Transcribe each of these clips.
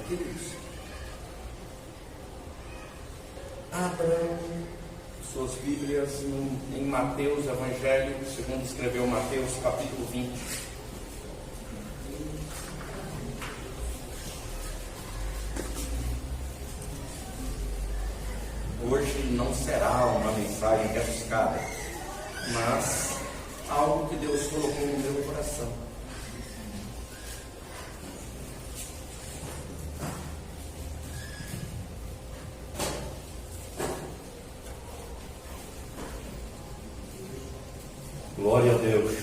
queridos, abram suas Bíblias em Mateus, Evangelho, segundo escreveu Mateus, capítulo 20. Hoje não será uma mensagem rebuscada, mas algo que Deus colocou no meu coração. Glória a Deus.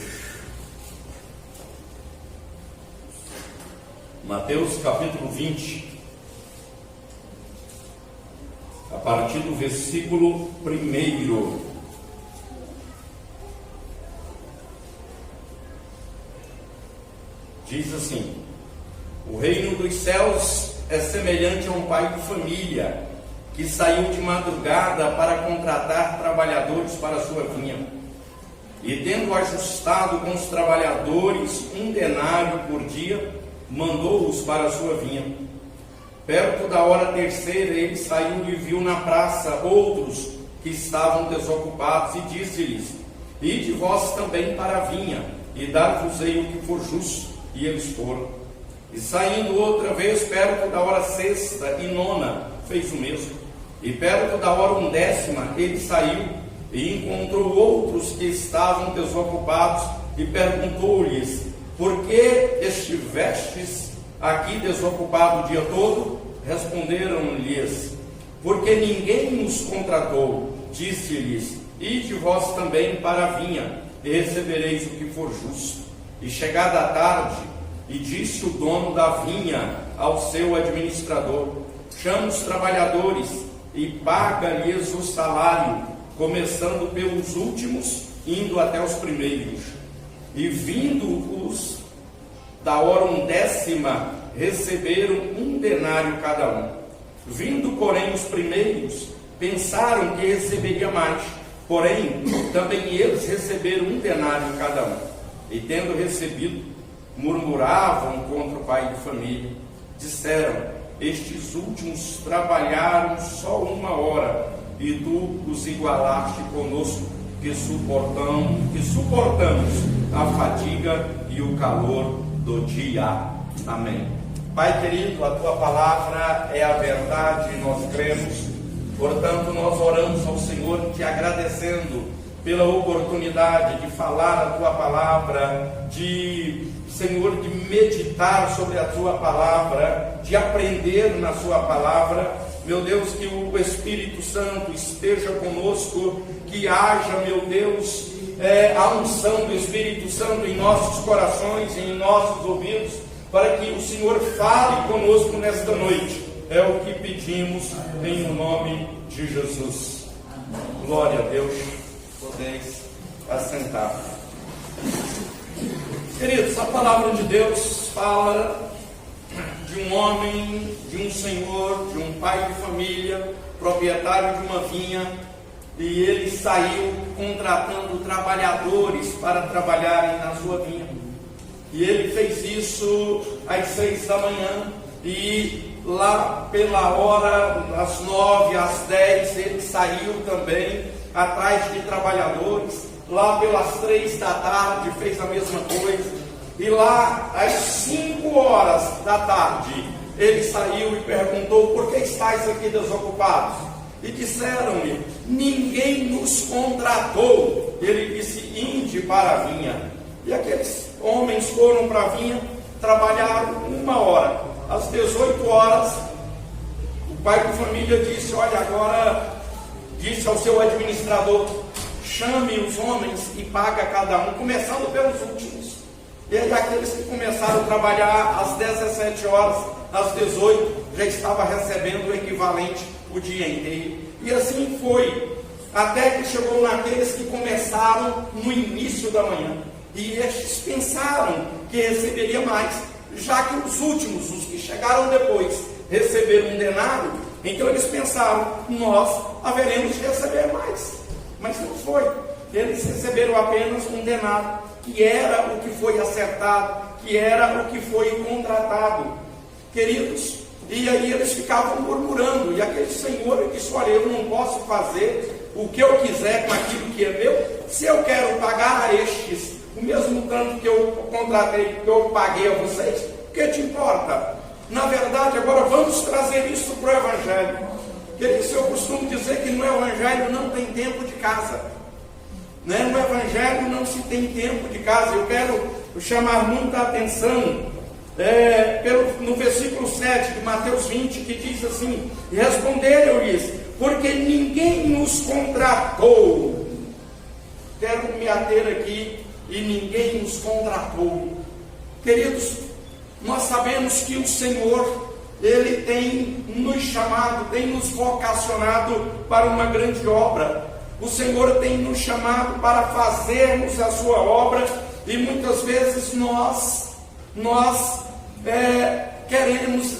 Mateus capítulo 20, a partir do versículo 1. Diz assim: o reino dos céus é semelhante a um pai de família que saiu de madrugada para contratar trabalhadores para a sua vinha. E tendo ajustado com os trabalhadores 1 denário por dia, mandou-os para a sua vinha. Perto da hora terceira, ele saiu e viu na praça outros que estavam desocupados, e disse-lhes: ide vós também para a vinha, e dar-vos-ei o que for justo. E eles foram. E saindo outra vez, perto da hora sexta e nona, fez o mesmo. E perto da hora 11ª, ele saiu e encontrou outros que estavam desocupados, e perguntou-lhes: por que estivestes aqui desocupado o dia todo? Responderam-lhes: porque ninguém nos contratou. Disse-lhes: ide vós também para a vinha, e recebereis o que for justo. E chegada a tarde, e disse o dono da vinha ao seu administrador: chama os trabalhadores e paga-lhes o salário, começando pelos últimos, indo até os primeiros. E vindo-os da hora 11ª, receberam 1 denário cada um. Vindo, porém, os primeiros, pensaram que receberia mais, porém, também eles receberam 1 denário cada um. E tendo recebido, murmuravam contra o pai de família. Disseram: estes últimos trabalharam só 1 hora, e tu os igualaste conosco, que suportamos a fadiga e o calor do dia. Amém. Pai querido, a tua palavra é a verdade, nós cremos. Portanto, nós oramos ao Senhor te agradecendo pela oportunidade de falar a tua palavra, Senhor, de meditar sobre a tua palavra, de aprender na sua palavra. Meu Deus, que o Espírito Santo esteja conosco, que haja, meu Deus, a unção do Espírito Santo em nossos corações e em nossos ouvidos, para que o Senhor fale conosco nesta noite. É o que pedimos em nome de Jesus. Glória a Deus. Podeis assentar. Queridos, a palavra de Deus fala de um homem, de um senhor, de um pai de família, proprietário de uma vinha, e ele saiu contratando trabalhadores para trabalharem na sua vinha. E ele fez isso às 6 da manhã, e lá pela hora, às 9, às 10, ele saiu também atrás de trabalhadores. Lá pelas 3 da tarde fez a mesma coisa. E lá às 5 horas da tarde, ele saiu e perguntou: por que estáis aqui desocupados? E disseram-lhe: ninguém nos contratou. Ele disse: ide para a vinha. E aqueles homens foram para a vinha, trabalharam 1 hora. Às 18 horas, o pai de família disse: olha, agora, disse ao seu administrador: chame os homens e paga cada um, começando pelos últimos. E aí aqueles que começaram a trabalhar às 17 horas, às 18, já estava recebendo o equivalente o dia inteiro. E assim foi, até que chegou naqueles que começaram no início da manhã. E estes pensaram que receberia mais, já que os últimos, os que chegaram depois, receberam 1 denário. Então eles pensaram: nós haveremos de receber mais. Mas não foi. Eles receberam apenas 1 denário, que era o que foi acertado, que era o que foi contratado. Queridos, E aí eles ficavam murmurando, e aquele senhor disse: olha, eu não posso fazer o que eu quiser com aquilo que é meu. Se eu quero pagar a estes o mesmo tanto que eu contratei, que eu paguei a vocês, o que te importa? Na verdade, agora vamos trazer isso para o Evangelho. Queridos, eu costumo dizer que no Evangelho não tem tempo de casa, né? No Evangelho não se tem tempo de casa. Eu quero chamar muita atenção no versículo 7 de Mateus 20, que diz assim: e responderam-lhes: porque ninguém nos contratou. Quero me ater aqui, e ninguém nos contratou. Queridos, nós sabemos que o Senhor, Ele tem nos chamado, tem nos vocacionado para uma grande obra. O Senhor tem nos chamado para fazermos a sua obra, e muitas vezes nós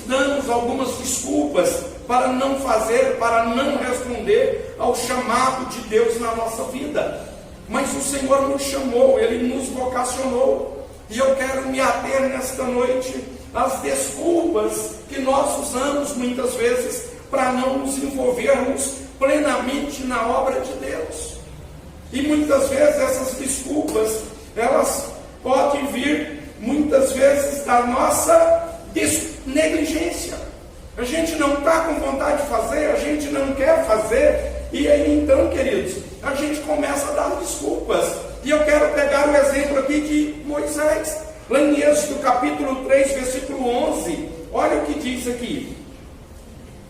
damos algumas desculpas para não fazer, para não responder ao chamado de Deus na nossa vida. Mas o Senhor nos chamou, Ele nos vocacionou, e eu quero me ater nesta noite às desculpas que nós usamos muitas vezes para não nos envolvermos plenamente na obra de Deus. E muitas vezes essas desculpas, elas podem vir muitas vezes da nossa negligência. A gente não está com vontade de fazer, a gente não quer fazer, e aí então, queridos, a gente começa a dar desculpas. E eu quero pegar o exemplo aqui de Moisés, lá em Êxodo capítulo 3, versículo 11, olha o que diz aqui.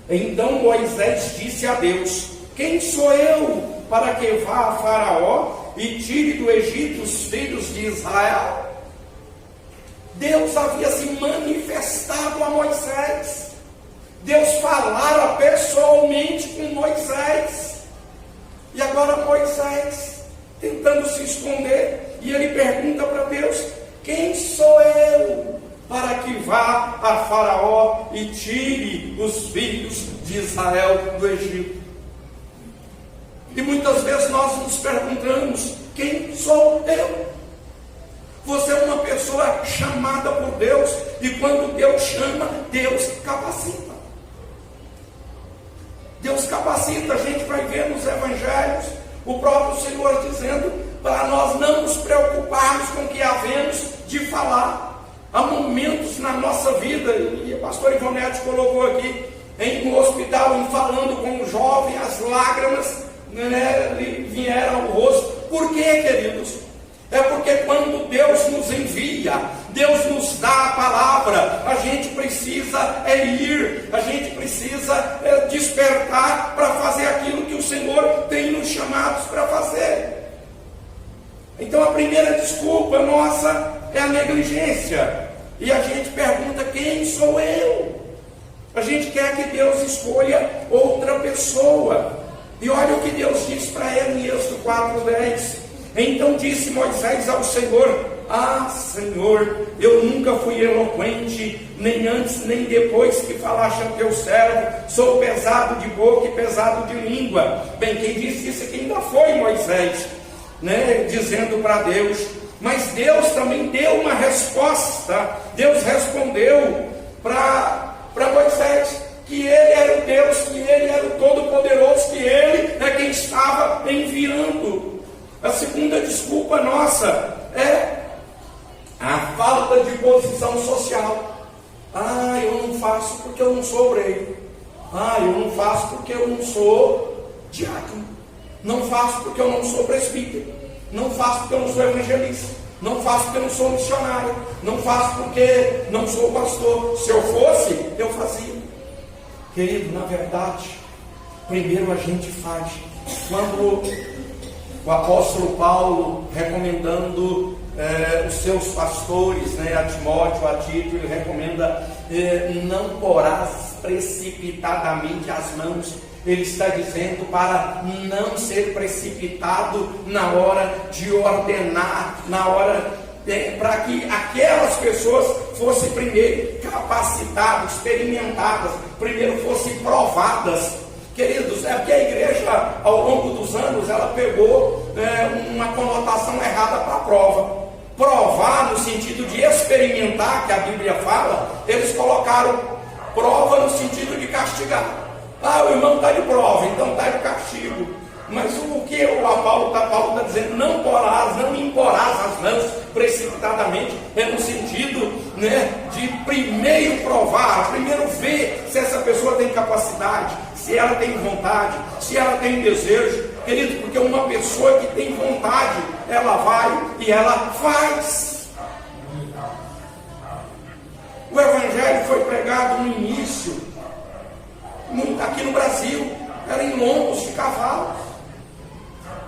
Então Moisés disse a Deus: quem sou eu para que vá a Faraó e tire do Egito os filhos de Israel? Deus havia se manifestado a Moisés, Deus falara pessoalmente com Moisés, e agora Moisés tentando se esconder, e ele pergunta para Deus: quem sou eu para que vá a Faraó e tire os filhos de Israel do Egito? E muitas vezes nós nos perguntamos: quem sou eu? Você é uma pessoa chamada por Deus, e quando Deus chama, Deus capacita. Deus capacita. A gente vai ver nos evangelhos o próprio Senhor dizendo para nós não nos preocuparmos com o que havemos de falar. Há momentos na nossa vida, e o pastor Ivonete colocou aqui, no hospital, falando com um jovem, as lágrimas lhe vieram ao rosto. Por quê, queridos? É porque quando Deus nos envia, Deus nos dá a palavra, a gente precisa ir, a gente precisa despertar para fazer aquilo que o Senhor tem nos chamados para fazer. Então a primeira desculpa nossa é a negligência, e a gente pergunta: quem sou eu? A gente quer que Deus escolha outra pessoa, e olha o que Deus diz para ele em Êxodo 4:10. Então disse Moisés ao Senhor: ah, Senhor, eu nunca fui eloquente, nem antes nem depois que falaste ao teu servo, sou pesado de boca e pesado de língua. Bem, quem disse isso aqui ainda foi Moisés, dizendo para Deus. Mas Deus também deu uma resposta. Deus respondeu para Moisés que Ele era o Deus, que Ele era o Todo-Poderoso, que Ele é quem estava enviando. A segunda desculpa nossa é a falta de posição social. Ah, eu não faço porque eu não sou obreiro. Ah, eu não faço porque eu não sou diácono. Não faço porque eu não sou presbítero. Não faço porque eu não sou evangelista. Não faço porque eu não sou missionário. Não faço porque não sou pastor. Se eu fosse, eu fazia. Querido, na verdade, primeiro a gente faz. Quando o apóstolo Paulo, recomendando os seus pastores, a Timóteo, a Tito, ele recomenda: não porás precipitadamente as mãos. Ele está dizendo para não ser precipitado na hora de ordenar, na hora para que aquelas pessoas fossem primeiro capacitadas, experimentadas, primeiro fossem provadas. Queridos, é porque a igreja, ao longo dos anos, ela pegou uma conotação errada para a prova. Provar no sentido de experimentar, que a Bíblia fala, eles colocaram Prova no sentido de castigar. O irmão está de prova, então está de castigo. Mas o que Paulo está dizendo? Não imporás as mãos precipitadamente, é no sentido, de primeiro provar, primeiro ver se essa pessoa tem capacidade, se ela tem vontade, se ela tem desejo, querido, porque uma pessoa que tem vontade, ela vai e ela faz. O Evangelho foi pregado no início, aqui no Brasil, era em lombos de cavalos,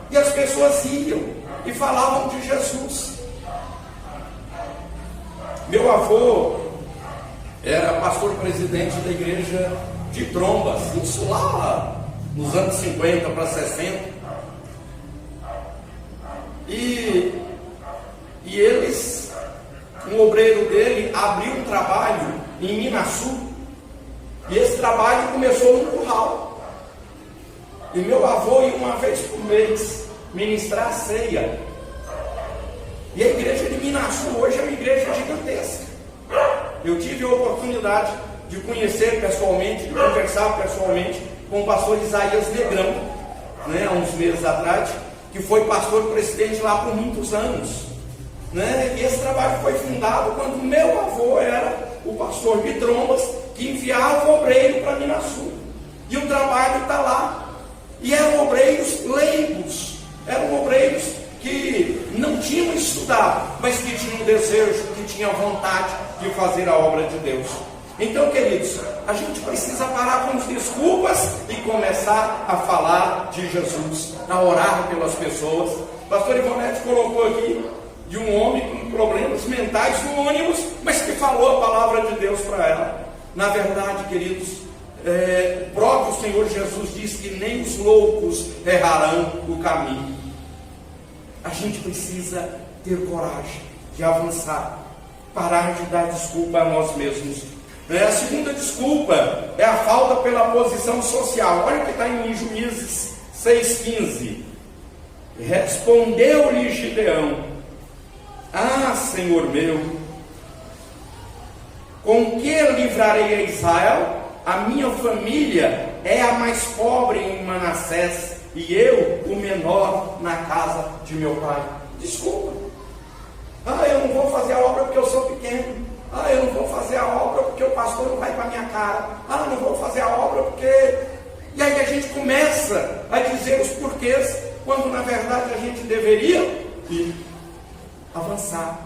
e as pessoas iam e falavam de Jesus. Meu avô era pastor presidente da igreja de Trombas, isso lá nos anos 50 para 60, e eles, um obreiro dele abriu um trabalho em Minaçu, e esse trabalho começou no curral. E meu avô ia uma vez por mês ministrar a ceia. E a igreja de Minaçu hoje é uma igreja gigantesca. Eu tive a oportunidade de conhecer pessoalmente, de conversar pessoalmente com o pastor Isaías Negrão, há uns meses atrás, que foi pastor presidente lá por muitos anos. E esse trabalho foi fundado quando meu avô era o pastor de Trombas, que enviava o obreiro para Minaçu. E o trabalho está lá. E eram obreiros leigos, eram obreiros que não tinham estudado, mas que tinham desejo, que tinham vontade de fazer a obra de Deus. Então, queridos, a gente precisa parar com as desculpas e começar a falar de Jesus, a orar pelas pessoas. O pastor Ivonete colocou aqui de um homem com problemas mentais no ônibus, mas que falou a palavra de Deus para ela. Na verdade, queridos, o próprio Senhor Jesus diz que nem os loucos errarão o caminho. A gente precisa ter coragem de avançar, parar de dar desculpa a nós mesmos. A segunda desculpa é a falta pela posição social. Olha o que está em Juízes 6,15. Respondeu-lhe Gideão: Senhor meu, com que livrarei a Israel? A minha família é a mais pobre em Manassés, e eu, o menor na casa de meu pai. Desculpa. Eu não vou fazer a obra porque eu sou pequeno. Eu não vou fazer a obra porque o pastor não vai para a minha cara. Não vou fazer a obra porque... E aí a gente começa a dizer os porquês, quando na verdade a gente deveria ir, avançar,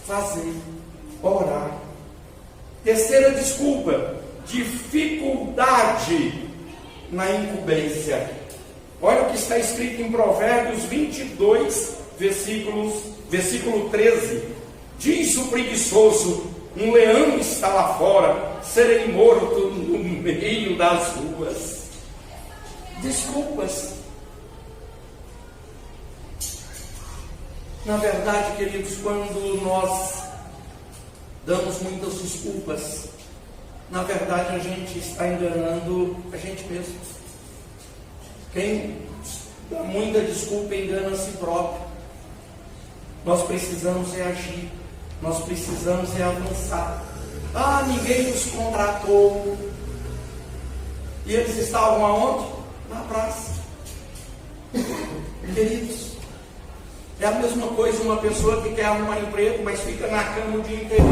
fazer, orar. Terceira desculpa: dificuldade na incumbência. Olha o que está escrito em Provérbios 22, versículo 13. Diz o preguiçoso: um leão está lá fora, serei morto no meio das ruas. Desculpas. Na verdade, queridos, quando nós damos muitas desculpas, na verdade a gente está enganando a gente mesmo. Quem dá muita desculpa engana a si próprio. Nós precisamos agir, nós precisamos avançar. Ninguém nos contratou. E eles estavam aonde? Na praça. Queridos, é a mesma coisa uma pessoa que quer arrumar emprego, mas fica na cama o dia inteiro.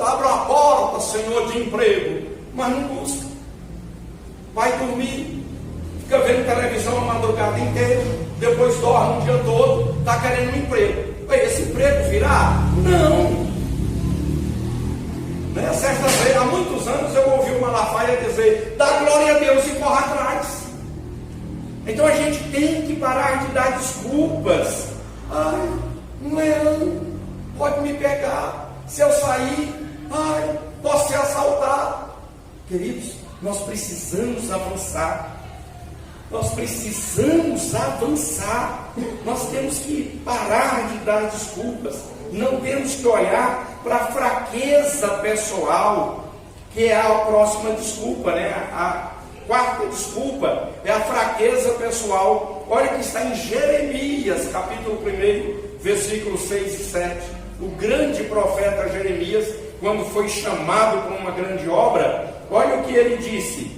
Abra a porta, Senhor, de emprego, mas não busca. Vai dormir, fica vendo televisão a madrugada inteira, depois dorme o dia todo, está querendo um emprego. Esse emprego virá? Não. Certa vez, há muitos anos, eu ouvi o Malafaia dizer: dá glória a Deus e corra atrás. Então a gente tem que parar de dar desculpas. Um leão pode me pegar, se eu sair, posso ser assaltado. Queridos, nós precisamos avançar. Nós precisamos avançar. Nós temos que parar de dar desculpas. Não temos que olhar para a fraqueza pessoal, que é a próxima desculpa, A quarta desculpa é a fraqueza pessoal. Olha que está em Jeremias, capítulo 1, versículos 6 e 7. O grande profeta Jeremias, quando foi chamado para uma grande obra, olha o que ele disse: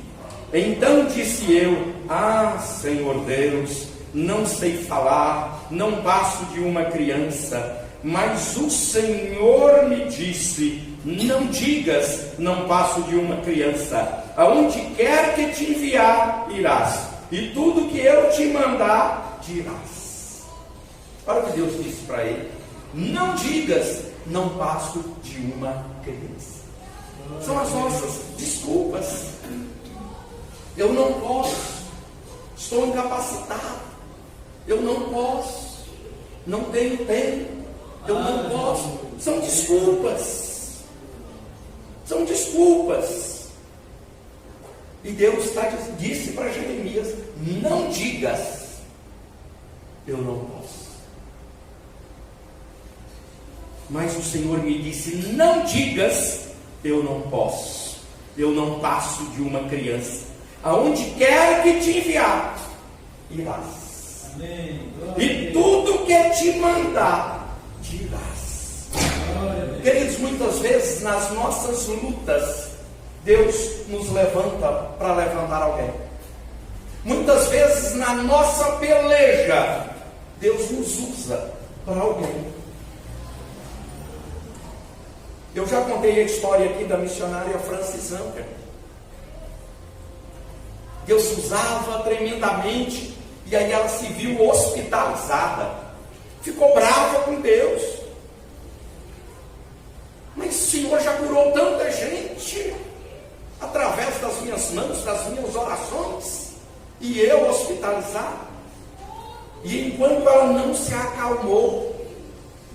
então disse eu, Senhor Deus, não sei falar, não passo de uma criança, mas o Senhor me disse, não digas, não passo de uma criança, aonde quer que te enviar, irás, e tudo que eu te mandar, dirás. Olha o que Deus disse para ele: não digas, não passo de uma criança. São as nossas desculpas. Eu não posso, estou incapacitado, eu não posso, não tenho tempo, eu não posso. São desculpas. São desculpas. E Deus disse para Jeremias: não digas, eu não posso. Mas o Senhor me disse: não digas, eu não posso, eu não passo de uma criança, aonde quer que te enviar, irás. Amém. E tudo que te mandar, dirás. Queridos, muitas vezes nas nossas lutas, Deus nos levanta para levantar alguém. Muitas vezes na nossa peleja, Deus nos usa para alguém. Eu já contei a história aqui da missionária Francis Anker. Deus usava tremendamente, e aí ela se viu hospitalizada. Ficou brava com Deus. Mas o Senhor já curou tanta gente através das minhas mãos, das minhas orações, e eu hospitalizado. E enquanto ela não se acalmou,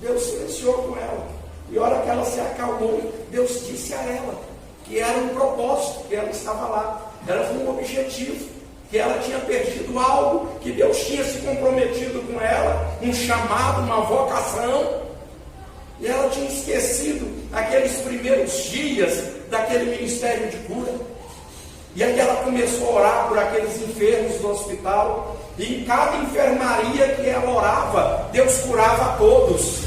Deus silenciou com ela. E a hora que ela se acalmou, Deus disse a ela que era um propósito, que ela estava lá, era um objetivo, que ela tinha perdido algo, que Deus tinha se comprometido com ela, um chamado, uma vocação, e ela tinha esquecido aqueles primeiros dias daquele ministério de cura. E aí ela começou a orar por aqueles enfermos do hospital, e em cada enfermaria que ela orava, Deus curava a todos.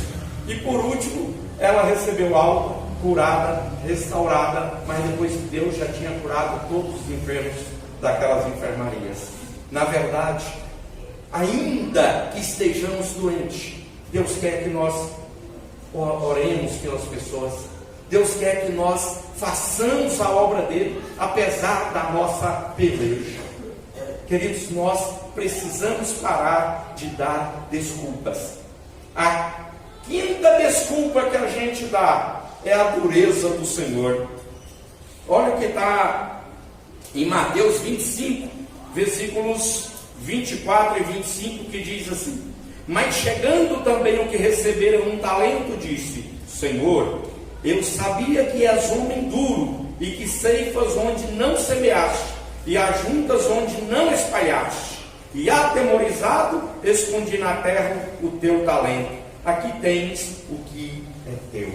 E por último, ela recebeu alta, curada, restaurada, mas depois Deus já tinha curado todos os enfermos daquelas enfermarias. Na verdade, ainda que estejamos doentes, Deus quer que nós oremos pelas pessoas. Deus quer que nós façamos a obra dele, apesar da nossa peleja. Queridos, nós precisamos parar de dar desculpas. A quinta desculpa que a gente dá é a dureza do Senhor. Olha o que está em Mateus 25, versículos 24 e 25, que diz assim: mas chegando também o que receberam um talento, disse: Senhor, eu sabia que és homem duro, e que ceifas onde não semeaste, e ajuntas onde não espalhaste, e atemorizado escondi na terra o teu talento. Aqui tens o que é teu.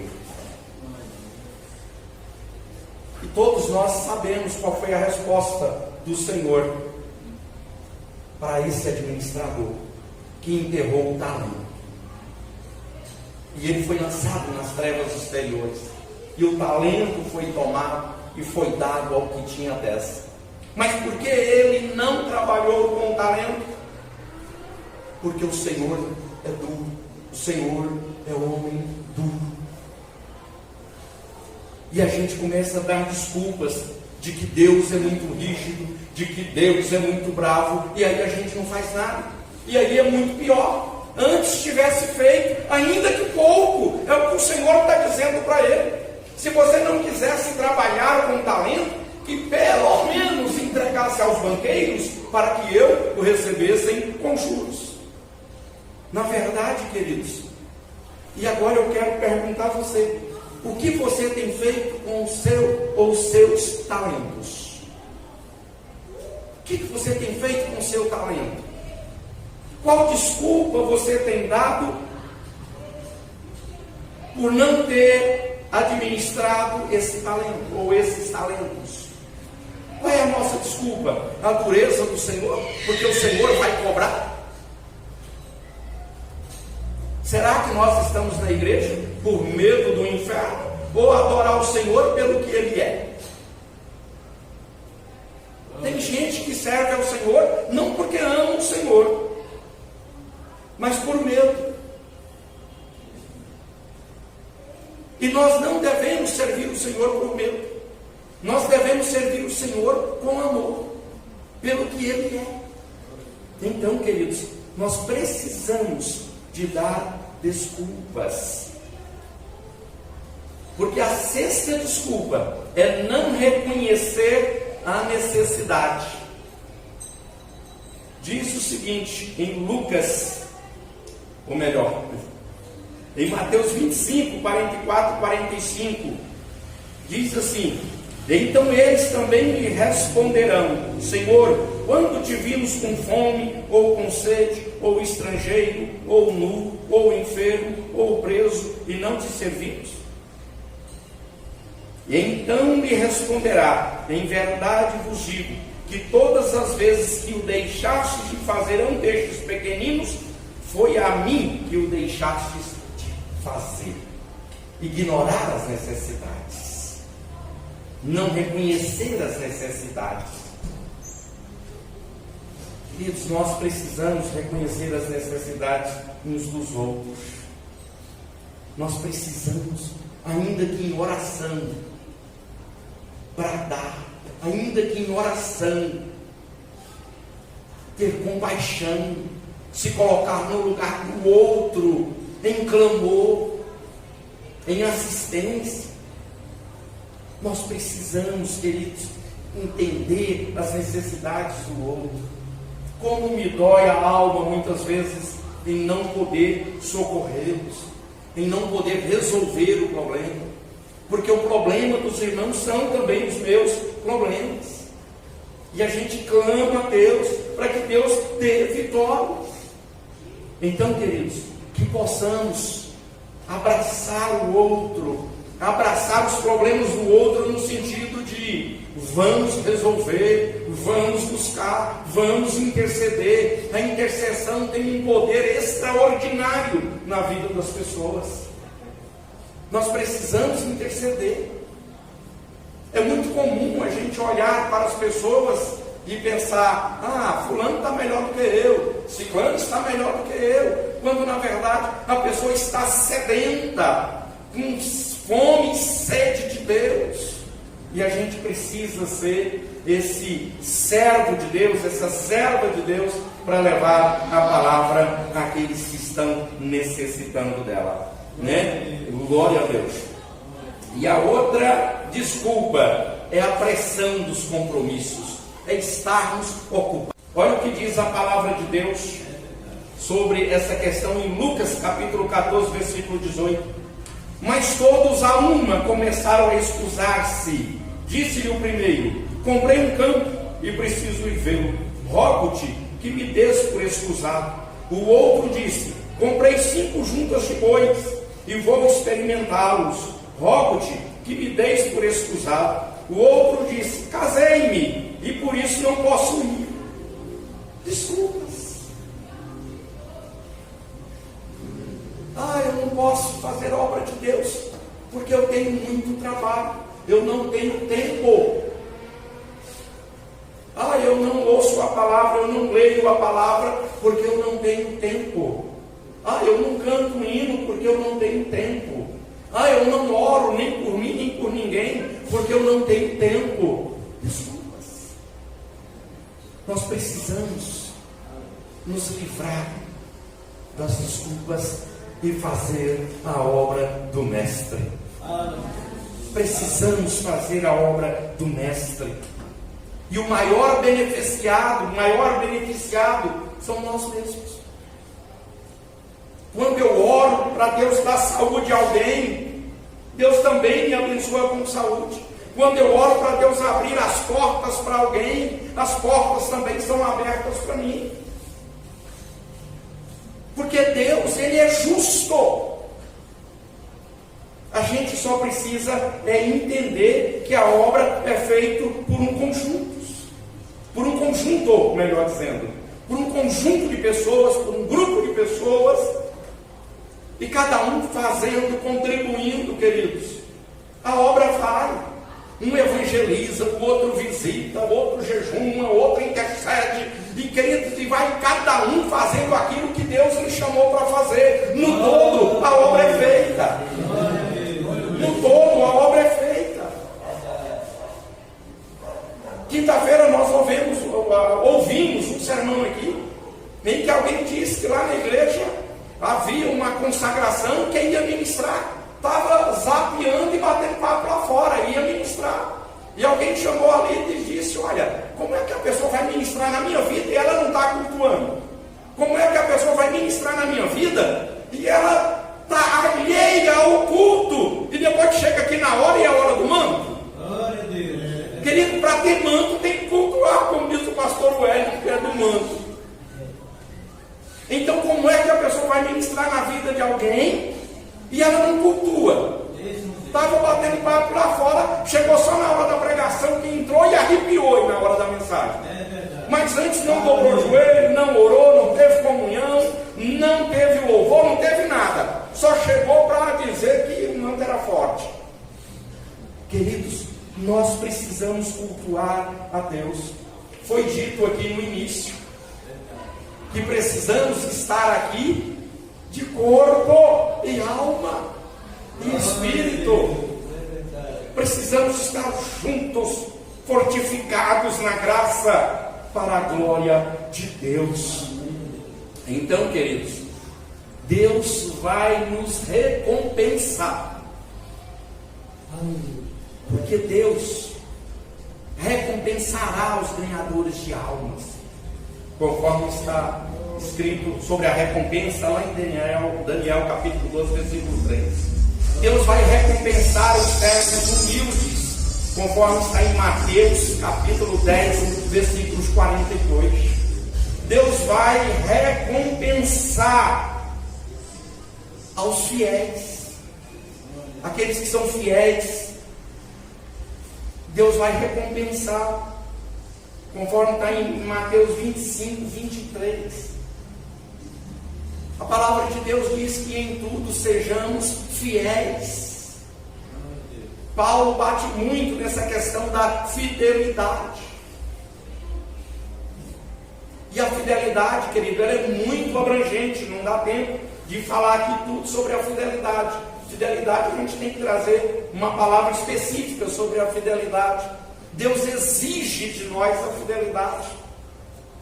E todos nós sabemos qual foi a resposta do Senhor para esse administrador que enterrou o talento. E ele foi lançado nas trevas exteriores, e o talento foi tomado e foi dado ao que tinha 10. Mas por que ele não trabalhou com o talento? Porque o Senhor é duro. O Senhor é homem duro. E a gente começa a dar desculpas de que Deus é muito rígido, de que Deus é muito bravo, e aí a gente não faz nada. E aí é muito pior. Antes tivesse feito, ainda que pouco, é o que o Senhor está dizendo para ele. Se você não quisesse trabalhar com talento, que pelo menos entregasse aos banqueiros, para que eu o recebessem com juros. Na verdade, queridos, e agora eu quero perguntar a você: o que você tem feito com o seu ou os seus talentos? O que você tem feito com o seu talento? Qual desculpa você tem dado por não ter administrado esse talento ou esses talentos? Qual é a nossa desculpa? A dureza do Senhor? Porque o Senhor vai cobrar? Será estamos na igreja por medo do inferno ou adorar o Senhor pelo que Ele é. Tem gente que serve ao Senhor não porque ama o Senhor, mas por medo. E nós não devemos servir o Senhor por medo. Nós devemos servir o Senhor com amor, pelo que Ele é. Então, queridos, nós precisamos de dar desculpas. Porque a sexta desculpa é não reconhecer a necessidade. Diz o seguinte em Lucas, ou melhor, em Mateus 25, 44 e 45, diz assim: então eles também lhe responderão: Senhor, quando te vimos com fome, ou com sede, ou estrangeiro, ou nu, ou enfermo, ou preso, e não te servimos? E então lhe responderá: em verdade vos digo, que todas as vezes que o deixastes de fazer a um destes pequeninos, foi a mim que o deixastes de fazer. Ignorar as necessidades, não reconhecer as necessidades. Queridos, nós precisamos reconhecer as necessidades uns dos outros. Nós precisamos, ainda que em oração, bradar, ainda que em oração, ter compaixão, se colocar no lugar do outro, em clamor, em assistência. Nós precisamos, queridos, entender as necessidades do outro. Como me dói a alma muitas vezes em não poder socorrê-los, em não poder resolver o problema, porque o problema dos irmãos são também os meus problemas, e a gente clama a Deus para que Deus dê vitória. Então, queridos, que possamos abraçar o outro, abraçar os problemas do outro no sentido de vamos resolver, vamos buscar, vamos interceder. A intercessão tem um poder extraordinário na vida das pessoas. Nós precisamos interceder. É muito comum a gente olhar para as pessoas e pensar: ah, fulano está melhor do que eu, ciclano está melhor do que eu, quando na verdade a pessoa está sedenta, com fome e sede de Deus. E a gente precisa ser esse servo de Deus, essa serva de Deus, para levar a palavra àqueles que estão necessitando dela, né? Glória a Deus. E a outra desculpa é a pressão dos compromissos, é estarmos ocupados. Olha o que diz a palavra de Deus sobre essa questão em Lucas capítulo 14, versículo 18. Mas todos a uma começaram a excusar-se. Disse-lhe o primeiro: comprei um campo e preciso ir vê-lo. Rogo-te que me des por excusado. O outro disse: comprei 5 juntas de bois e vou experimentá-los. Rogo-te que me deis por excusado. O outro disse: casei-me e por isso não posso ir. Desculpas. Ah, eu não posso fazer obra de Deus porque eu tenho muito trabalho, eu não tenho tempo. Ah, eu não ouço a palavra, eu não leio a palavra porque eu não tenho tempo. Ah, eu não canto um hino porque eu não tenho tempo. Ah, eu não oro nem por mim nem por ninguém porque eu não tenho tempo. Desculpas. Nós precisamos nos livrar das desculpas e fazer a obra do Mestre. Precisamos fazer a obra do Mestre. E o maior beneficiado são nós mesmos. Quando eu oro para Deus dar saúde a alguém, Deus também me abençoa com saúde. Quando eu oro para Deus abrir as portas para alguém, as portas também são abertas para mim. Porque Deus, Ele é justo. A gente só precisa entender que a obra é feita por um conjunto, melhor dizendo, por um conjunto de pessoas, por um grupo de pessoas E cada um fazendo, contribuindo, queridos, a obra vai. Um evangeliza, o outro visita, o outro jejuma, o outro intercede. E, queridos, e vai cada um fazendo aquilo que Deus lhe chamou para fazer. No todo, a obra é feita. No todo, a obra é feita. Quinta-feira nós ouvimos um sermão aqui, em que alguém disse que lá na igreja havia uma consagração, quem ia ministrar estava zapeando e batendo papo lá fora, ia ministrar. E alguém chamou ali e disse: olha, como é que a pessoa vai ministrar na minha vida e ela não está cultuando? Como é que a pessoa vai ministrar na minha vida e ela está alheia ao culto? E depois que chega aqui na hora e é a hora do manto? Glória a Deus. Querido, para ter manto tem que cultuar, como diz o pastor Wellington, que é do manto. Então, como é que a pessoa vai ministrar na vida de alguém e ela não cultua? Estava batendo papo lá fora, chegou só na hora da pregação, que entrou e arrepiou na hora da mensagem. Mas antes não dobrou o joelho, não orou, não teve comunhão, não teve louvor, não teve nada. Só chegou para dizer que o manto era forte. Queridos, nós precisamos cultuar a Deus. Foi dito aqui no início que precisamos estar aqui de corpo e alma e espírito. Precisamos estar juntos, fortificados na graça, para a glória de Deus. Então, queridos, Deus vai nos recompensar, porque Deus recompensará os ganhadores de almas, conforme está escrito sobre a recompensa lá em Daniel capítulo 12, versículo 3. Deus vai recompensar os servos humildes, conforme está em Mateus capítulo 10, versículos 42. Deus vai recompensar aos fiéis, aqueles que são fiéis. Deus vai recompensar, conforme está em Mateus 25, 23. A palavra de Deus diz que em tudo sejamos fiéis. Paulo bate muito nessa questão da fidelidade. E a fidelidade, querido, ela é muito abrangente, não dá tempo de falar aqui tudo sobre a fidelidade. Fidelidade, a gente tem que trazer uma palavra específica sobre a fidelidade. Deus exige de nós a fidelidade.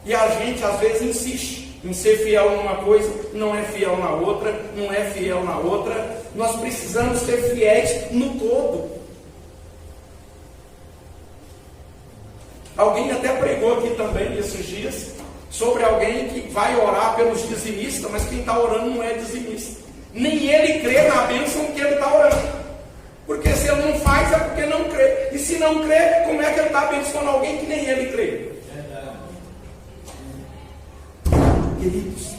E a gente às vezes insiste em ser fiel numa coisa, não é fiel na outra, não é fiel na outra. Nós precisamos ser fiéis no todo. Alguém até pregou aqui também esses dias sobre alguém que vai orar pelos dizimistas, mas quem está orando não é dizimista. Nem ele crê na bênção que ele está orando. Porque se ele não faz é porque não crê. E se não crê, como é que ele está abençoando alguém que nem ele crê? Queridos,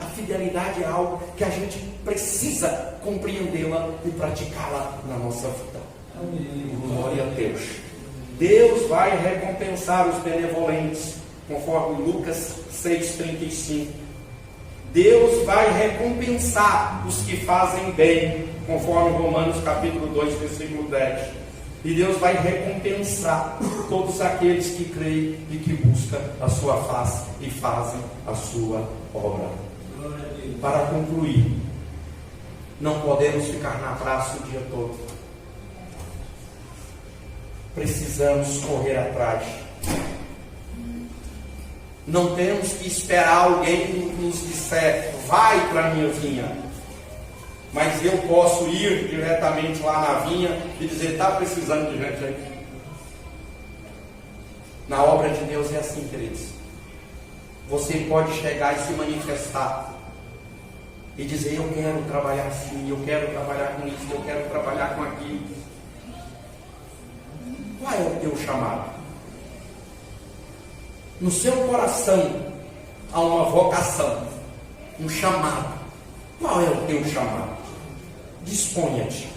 a fidelidade é algo que a gente precisa compreendê-la e praticá-la na nossa vida. Glória a Deus. Deus vai recompensar os benevolentes, conforme Lucas 6,35. Deus vai recompensar os que fazem bem, conforme Romanos capítulo 2, versículo 10. E Deus vai recompensar todos aqueles que creem e que buscam a sua face e fazem a sua obra. Para concluir, não podemos ficar na praça o dia todo. Precisamos correr atrás. Não temos que esperar alguém nos disser: vai para a minha vinha. Mas eu posso ir diretamente lá na vinha e dizer: está precisando de gente aí. Na obra de Deus é assim, queridos. Você pode chegar e se manifestar e dizer: eu quero trabalhar assim, eu quero trabalhar com isso, eu quero trabalhar com aquilo. Qual é o teu chamado? No seu coração há uma vocação, um chamado. Qual é o teu chamado? Disponha-te,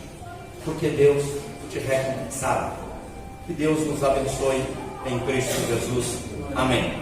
porque Deus te recompensará. Que Deus nos abençoe em Cristo Jesus. Amém.